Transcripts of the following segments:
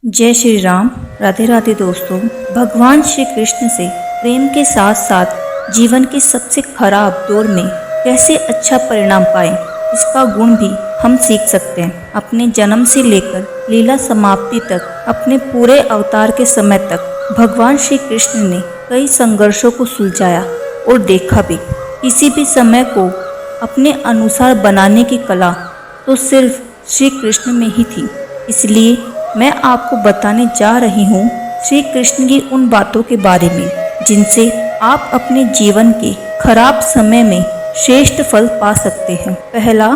जय श्री राम। राधे राधे दोस्तों। भगवान श्री कृष्ण से प्रेम के साथ साथ जीवन के सबसे खराब दौर में कैसे अच्छा परिणाम पाएं, इसका गुण भी हम सीख सकते हैं। अपने जन्म से लेकर लीला समाप्ति तक, अपने पूरे अवतार के समय तक भगवान श्री कृष्ण ने कई संघर्षों को सुलझाया और देखा भी। किसी भी समय को अपने अनुसार बनाने की कला तो सिर्फ श्री कृष्ण में ही थी। इसलिए मैं आपको बताने जा रही हूँ श्री कृष्ण की उन बातों के बारे में जिनसे आप अपने जीवन के खराब समय में श्रेष्ठ फल पा सकते हैं। पहला,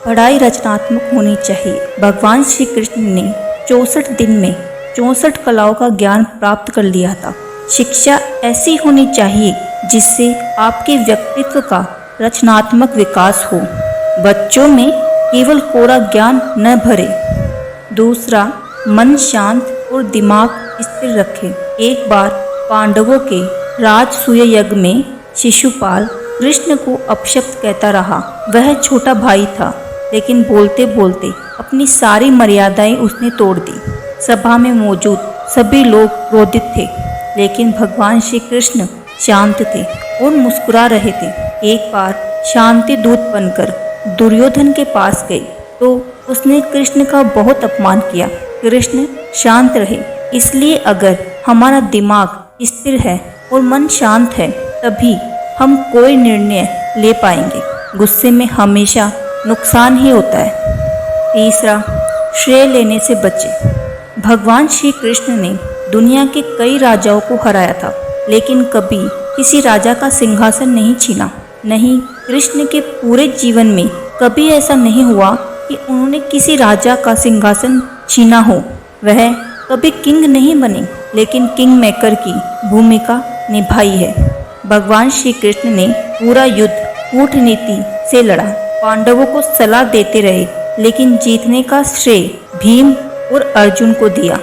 पढ़ाई रचनात्मक होनी चाहिए। भगवान श्री कृष्ण ने 64 दिन में 64 कलाओं का ज्ञान प्राप्त कर लिया था। शिक्षा ऐसी होनी चाहिए जिससे आपके व्यक्तित्व का रचनात्मक विकास हो। बच्चों में केवल कोरा ज्ञान न भरे। दूसरा, मन शांत और दिमाग स्थिर रखें। एक बार पांडवों के राजसूय यज्ञ में शिशुपाल कृष्ण को अपशब्द कहता रहा। वह छोटा भाई था, लेकिन बोलते बोलते अपनी सारी मर्यादाएं उसने तोड़ दी। सभा में मौजूद सभी लोग क्रोधित थे, लेकिन भगवान श्री कृष्ण शांत थे और मुस्कुरा रहे थे। एक बार शांति दूत बनकर दुर्योधन के पास गई तो उसने कृष्ण का बहुत अपमान किया। कृष्ण शांत रहे। इसलिए अगर हमारा दिमाग स्थिर है और मन शांत है, तभी हम कोई निर्णय ले पाएंगे। गुस्से में हमेशा नुकसान ही होता है। तीसरा, श्रेय लेने से बचें। भगवान श्री कृष्ण ने दुनिया के कई राजाओं को हराया था, लेकिन कभी किसी राजा का सिंहासन नहीं छीना। नहीं, कृष्ण के पूरे जीवन में कभी ऐसा नहीं हुआ कि उन्होंने किसी राजा का सिंहासन छीना हो। वह कभी किंग नहीं बने, लेकिन किंग मेकर की भूमिका निभाई है। भगवान श्री कृष्ण ने पूरा युद्ध कूटनीति से लड़ा। पांडवों को सलाह देते रहे, लेकिन जीतने का श्रेय भीम और अर्जुन को दिया।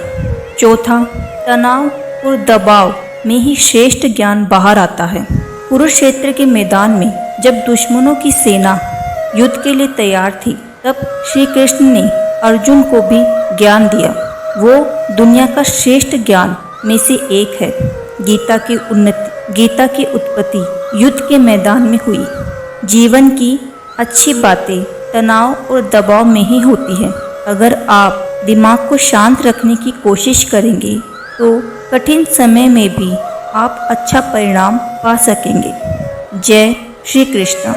चौथा, तनाव और दबाव में ही श्रेष्ठ ज्ञान बाहर आता है। कुरुक्षेत्र के मैदान में जब दुश्मनों की सेना युद्ध के लिए तैयार थी, तब श्री कृष्ण ने अर्जुन को भी ज्ञान दिया। वो दुनिया का श्रेष्ठ ज्ञान में से एक है। गीता की उत्पत्ति युद्ध के मैदान में हुई। जीवन की अच्छी बातें तनाव और दबाव में ही होती है। अगर आप दिमाग को शांत रखने की कोशिश करेंगे तो कठिन समय में भी आप अच्छा परिणाम पा सकेंगे। जय श्री कृष्ण।